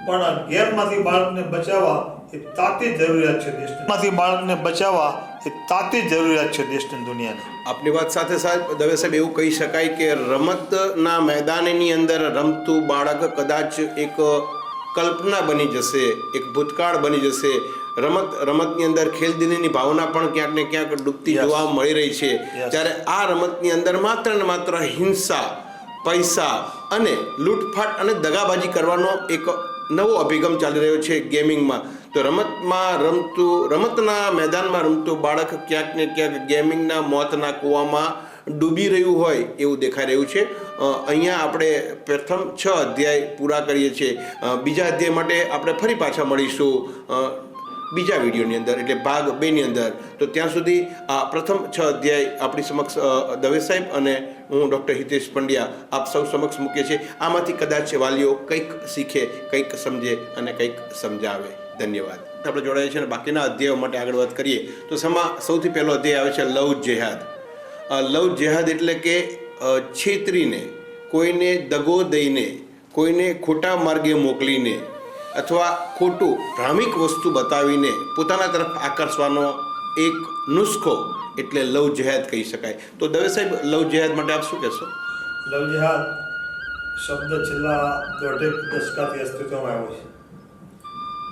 પણ ગેમમાંથી બાળકને બચાવવા એ તાતી જરૂરિયાત છે દેશની. માંથી બાળકને બચાવવા એ તાતી જરૂરિયાત છે દેશની, દુનિયાની. આપની વાત સાથે સાહેબ, દવે સાહેબ, એવું કહી શકાય કે રમતના મેદાનની અંદર રમતું બાળક કદાચ એક કલ્પના બની જશે, એક ભૂતકાળ બની જશે. રમતની અંદર ખેલદિલીની ભાવના પણ ક્યાંક ને ક્યાંક ડૂબતી જોવા મળી રહી છે. ત્યારે આ રમતની અંદર માત્ર ને માત્ર હિંસા, પૈસા અને લૂંટફાટ અને દગાબાજી કરવાનો એક નવો અભિગમ ચાલી રહ્યો છે ગેમિંગમાં. તો રમતના મેદાનમાં રમતું બાળક ક્યાંક ને ક્યાંક ગેમિંગના મોતના કૂવામાં ડૂબી રહ્યું હોય એવું દેખાઈ રહ્યું છે. અહીંયા આપણે પ્રથમ 6 અધ્યાય પૂરા કરીએ છીએ. બીજા અધ્યાય માટે આપણે ફરી પાછા મળીશું બીજા વિડીયોની અંદર, એટલે ભાગ 2 ની અંદર. તો ત્યાં સુધી આ પ્રથમ 6 અધ્યાય આપણી સમક્ષ દવે સાહેબ અને હું ડૉક્ટર હિતેશ પંડ્યા આપ સૌ સમક્ષ મૂકીએ છીએ. આમાંથી કદાચ વાલીઓ કંઈક શીખે, કંઈક સમજે અને કંઈક સમજાવે. ધન્યવાદ. આપણે જોડાઈએ છીએ અને બાકીના અધ્યાયો માટે આગળ વાત કરીએ તો સૌથી પહેલો અધ્યાય આવે છે લવ જેહાદ. લવ જેહાદ એટલે કે છેતરીને, કોઈને દગો દઈને, કોઈને ખોટા માર્ગે મોકલીને અથવા ખોટું ભ્રામિક વસ્તુ બતાવીને પોતાના તરફ આકર્ષવાનો એક નુસ્ખો એટલે લવ જેહાદ કહી શકાય. તો દવે સાહેબ, લવ જેહાદ માટે આપ શું કહેશો? લવ જેહાદ શબ્દ છેલ્લા 1.5 દશકાથી અસ્તિત્વમાં આવ્યો છે.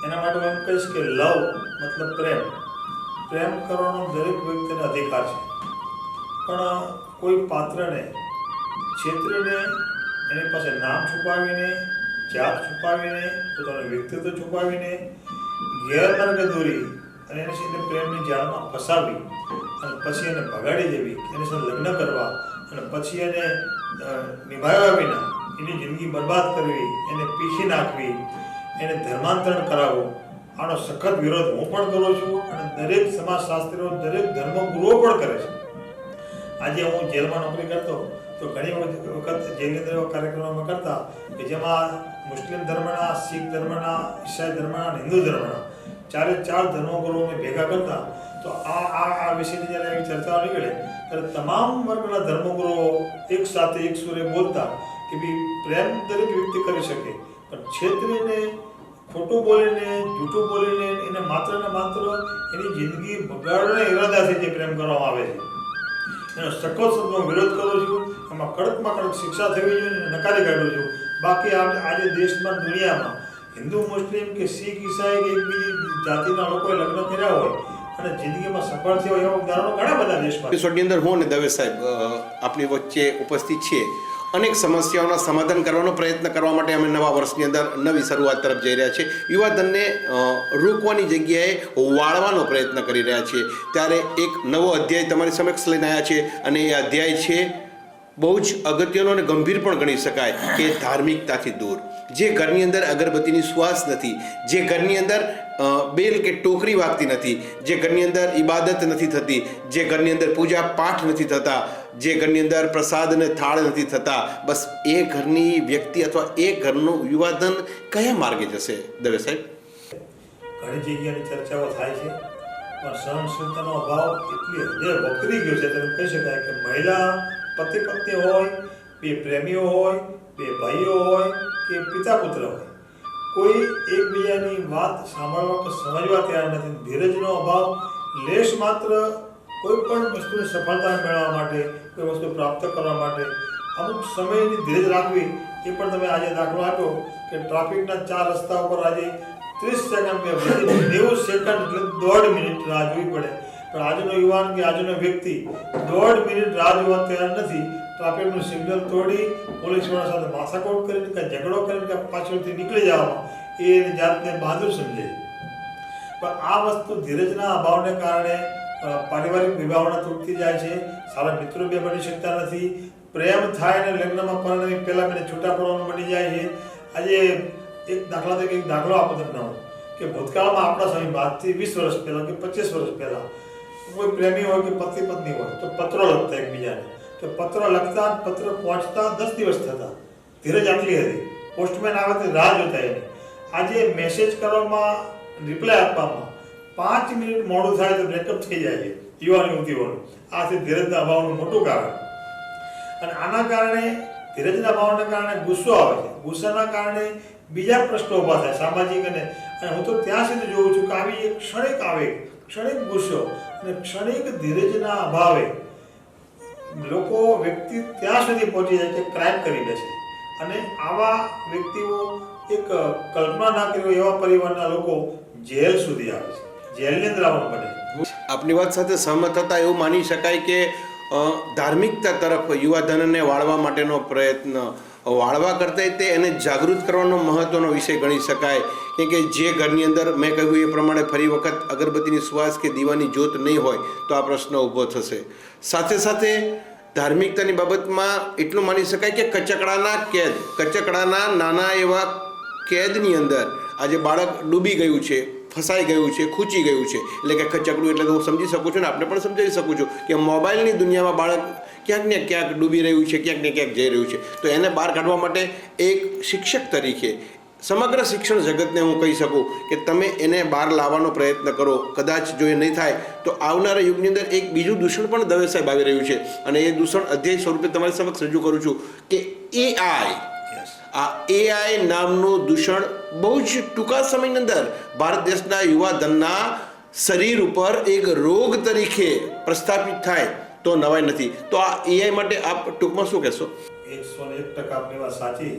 એના માટે હું એમ કહીશ કે લવ મતલબ પ્રેમ કરવાનો દરેક વ્યક્તિનો અધિકાર છે. પણ કોઈ પાત્રને છેતરીને, એની પાસે નામ છુપાવીને, જાત છુપાવીને, પોતાનું વ્યક્તિત્વ છુપાવીને, ગેરમાર્ગે દોરી અને એને પ્રેમની જાળમાં ફસાવી અને પછી એને ભગાડી દેવી, એની સાથે લગ્ન કરવા અને પછી એને નિભાવ્યા વિના એની જિંદગી બરબાદ કરવી, એને પીખી નાખવી, એને ધર્માંતરણ કરાવવું, આનો સખત વિરોધ હું પણ કરું છું અને દરેક સમાજશાસ્ત્રીઓ, દરેક ધર્મગુરુઓ પણ કરે છે. આજે હું જેલમાં નોકરી કરતો તો ઘણી વખત જેલની અંદર એવા કાર્યક્રમોમાં કરતા કે જેમાં મુસ્લિમ ધર્મના, શીખ ધર્મના, ઈસાઈ ધર્મના, હિન્દુ ધર્મના 4 ધર્મગુરુઓ અમે ભેગા કરતા. તો આ વિષયની જ્યારે એવી ચર્ચાઓ નીકળે ત્યારે તમામ વર્ગના ધર્મગુરુઓ એક સાથે એક સુરે બોલતા કે ભાઈ પ્રેમ દરેક વ્યક્તિ કરી શકે, પણ છેતરીને, ખોટું બોલીને જૂઠું બોલીને એને માત્ર ને માત્ર એની જિંદગી બગાડવાના ઈરાદાથી જે પ્રેમ કરવામાં આવે છે એનો સખત શબ્દમાં વિરોધ કરું છું. એમાં કડકમાં કડક શિક્ષા થવી જોઈએ અને નકારી કાઢું છું. બાકી આજે દેશમાં દુનિયામાં હિન્દુ મુસ્લિમ કે શીખ ઈસાઈ કે એક બીજી જાતિના લોકોએ લગ્ન કર્યા હોય અને જિંદગીમાં સફળ થયા હોય એવા ઉદાહરણો ઘણા બધા દેશમાં. એપિસોડની અંદર હું અને દવે સાહેબ આપણી વચ્ચે ઉપસ્થિત છીએ. અનેક સમસ્યાઓના સમાધાન કરવાનો પ્રયત્ન કરવા માટે અમે નવા વર્ષની અંદર નવી શરૂઆત તરફ જઈ રહ્યા છીએ. યુવાધનને રોકવાની જગ્યાએ વાળવાનો પ્રયત્ન કરી રહ્યા છીએ. ત્યારે એક નવો અધ્યાય તમારી સમક્ષ લઈને આવ્યા છે અને એ અધ્યાય છે બહુ જ અગત્યનો અને ગંભીર પણ ગણી શકાય કે ધાર્મિકતાથી દૂર. જે ઘરની અંદર અગરબત્તીની શ્વાસ નથી, જે ઘરની અંદર બેલ કે ટોકરી વાગતી નથી, જે ઘરની અંદર ઇબાદત નથી થતી, જે ઘરની અંદર પૂજા પાઠ નથી થતા, જે ઘરની અંદર પ્રસાદ અને થાળ નથી થતા, બસ એ ઘરની વ્યક્તિ અથવા એ ઘરનું યુવાધન કયા માર્ગે જશે દવે સાહેબ? ઘણી જગ્યાની ચર્ચાઓ થાય છે પણ સહનશીલતાનો અભાવ એટલી હદે વકરી ગયો છે તેમ કહી શકાય કે મહિલા પતિ પત્ની હોય, બે પ્રેમીઓ હોય, બે ભાઈઓ હોય કે પિતા પુત્ર હોય, કોઈ એકબીજાની વાત સાંભળવા કે સમજવા તૈયાર નથી. ધીરજનો અભાવ લેશ માત્ર કોઈ પણ વસ્તુની સફળતા મેળવવા માટે, કોઈ વસ્તુ પ્રાપ્ત કરવા માટે અમુક સમયની ધીરજ રાખવી. એ પણ તમે આજે દાખલો આપ્યો કે ટ્રાફિકના 4 રસ્તા ઉપર આજે 30 સેકન્ડ કે 90 સેકન્ડ એટલે 1.5 મિનિટ રાહ જોવી પડે. પણ આજનો યુવાન કે આજનો વ્યક્તિ 1.5 મિનિટ રાહ જોવા તૈયાર નથી. ટ્રાફિકનું સિગ્નલ તોડી પોલીસવાળા સાથે માથાકૂટ કરીને કે ઝઘડો કરીને કે પાછળથી નીકળી જવામાં એ એની જાતને બહાદુર સમજે. પણ આ વસ્તુ ધીરજના અભાવને કારણે પારિવારિક વિભાવના તૂટતી જાય છે. સારા મિત્રો બે બની શકતા નથી. પ્રેમ થાય અને લગ્નમાં પરણવી પહેલાં મને છૂટા પડવાનું બની જાય છે. આજે એક દાખલા તરીકે એક દાખલો આપો તમને હું કે ભૂતકાળમાં આપણા સમયમાં આજથી 20 વર્ષ પહેલાં કે 25 વર્ષ પહેલાં કોઈ પ્રેમી હોય કે પતિ પત્ની હોય તો પત્રો લખતા એકબીજાને. તો પત્ર લખતા પત્ર પહોંચતા 10 દિવસ થતા. ધીરજ આટલી હતી. પોસ્ટમેન આવે તો રાહ જોતા એની. આજે મેસેજ કરવામાં, રિપ્લાય આપવામાં 5 મિનિટ મોડું થાય તો બ્રેકઅપ થઈ જાય છે યુવાન યુવતીઓનું. આ છે ધીરજના અભાવનું મોટું કારણ. અને આના કારણે ધીરજના અભાવના કારણે ગુસ્સો આવે છે. ગુસ્સાના કારણે બીજા પ્રશ્નો ઊભા થાય સામાજિક અને હું તો ત્યાં સુધી જોઉં છું કે આવી એક ક્ષણિક આવેગ, ક્ષણિક ગુસ્સો અને ક્ષણિક ધીરજના અભાવે લોકો વ્યક્તિ ત્યાં સુધી પહોંચી જાય કે ક્રાઇમ કરી દે છે. અને આવા વ્યક્તિઓ એક કલ્પના ના કરી હોય એવા પરિવારના લોકો જેલ સુધી આવે છે. જેલની અંદર આવવાનું બને. આપની વાત સાથે સહમત હતા એવું માની શકાય કે ધાર્મિકતા તરફ યુવાધનને વાળવા માટેનો પ્રયત્ન વાળવા કરતાં તે એને જાગૃત કરવાનો મહત્ત્વનો વિષય ગણી શકાય. કેમ કે જે ઘરની અંદર મેં કહ્યું એ પ્રમાણે ફરી વખત અગરબત્તીની શ્વાસ કે દીવાની જ્યોત નહીં હોય તો આ પ્રશ્ન ઊભો થશે. સાથે સાથે ધાર્મિકતાની બાબતમાં એટલું માની શકાય કે કચકડાના નાના એવા કેદની અંદર આજે બાળક ડૂબી ગયું છે, ફસાઈ ગયું છે, ખૂંચી ગયું છે. એટલે કે ખચકડું એટલે હું સમજી શકું છું ને આપણે પણ સમજાવી શકું છું કે મોબાઈલની દુનિયામાં બાળક ક્યાંક ને ક્યાંક ડૂબી રહ્યું છે, ક્યાંક ને ક્યાંક જઈ રહ્યું છે. તો એને બહાર કાઢવા માટે એક શિક્ષક તરીકે સમગ્ર શિક્ષણ જગતને હું કહી શકું કે તમે એને બહાર લાવવાનો પ્રયત્ન કરો. કદાચ જો એ નહીં થાય તો આવનારા યુગની અંદર એક બીજું દૂષણ પણ દવે સાહેબ આવી રહ્યું છે અને એ દૂષણ અધ્યાય સ્વરૂપે તમારી સમક્ષ રજૂ કરું છું કે AI. આ AI નામનું દૂષણ બહુ જ ટૂંકા સમયની અંદર ભારત દેશના યુવાધનના શરીર ઉપર એક રોગ તરીકે પ્રસ્થાપિત થાય તો નવાઈ નથી. તો આ AI માટે આપ ટૂંકમાં શું કહેશો? 101% આપની વાત સાચી.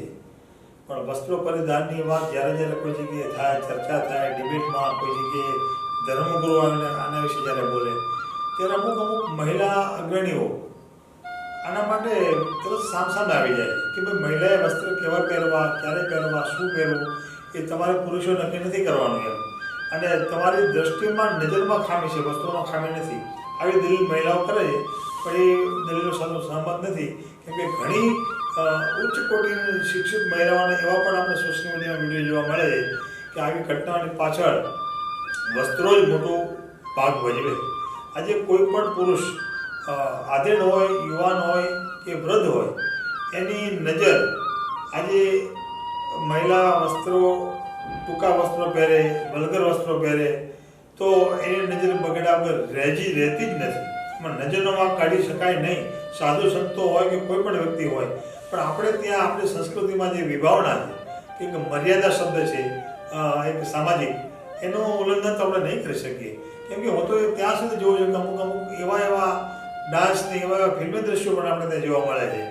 પણ વસ્ત્રો પરિધાનની વાત જ્યારે કોઈ જગ્યાએ થાય, ચર્ચા થાય, ડિબેટમાં કોઈ જગ્યાએ ધર્મગુરુ આના વિશે જ્યારે બોલે ત્યારે અમુક મહિલા અગ્રણીઓ આના માટે તરત સામસામે આવી જાય કે ભાઈ મહિલાએ વસ્ત્ર કેવા પહેરવા, ક્યારે પહેરવા, શું પહેરવું એ તમારે પુરુષો નક્કી નથી કરવાનું એમ. અને તમારી દ્રષ્ટિમાં નજરમાં ખામી છે, વસ્ત્રોમાં ખામી નથી. આવી દલીલ મહિલાઓ કરે છે પણ એ દલીલો સાથે સહમત નથી. કેમ કે ઘણી ઉચ્ચ કોટીની શિક્ષિત મહિલાઓને એવા પણ આપણે સોશિયલ મીડિયામાં વિડીયો જોવા મળે છે કે આવી ઘટનાની પાછળ વસ્ત્રો જ મોટો ભાગ ભજવે. આજે કોઈ પણ પુરુષ આધેડ હોય, યુવાન હોય કે વૃદ્ધ હોય એની નજર આજે મહિલા વસ્ત્રો, ટૂંકા વસ્ત્રો પહેરે, વલ્ગર વસ્ત્રો પહેરે તો એની નજર બગડ્યા વગર રહેતી જ નથી. એમાં નજરનો વાંક કાઢી શકાય નહીં. સાધુ સંતો હોય કે કોઈ પણ વ્યક્તિ હોય પણ આપણે ત્યાં આપણી સંસ્કૃતિમાં જે વિભાવના છે કે મર્યાદા શબ્દ છે, એક સામાજિક એનું ઉલ્લંઘન તો આપણે નહીં કરી શકીએ. કેમ કે હું તો ત્યાં સુધી જોઉં છું કે અમુક એવા ડાન્સ ને એવા ફિલ્મી દ્રશ્યો પણ આપણે ત્યાં જોવા મળે છે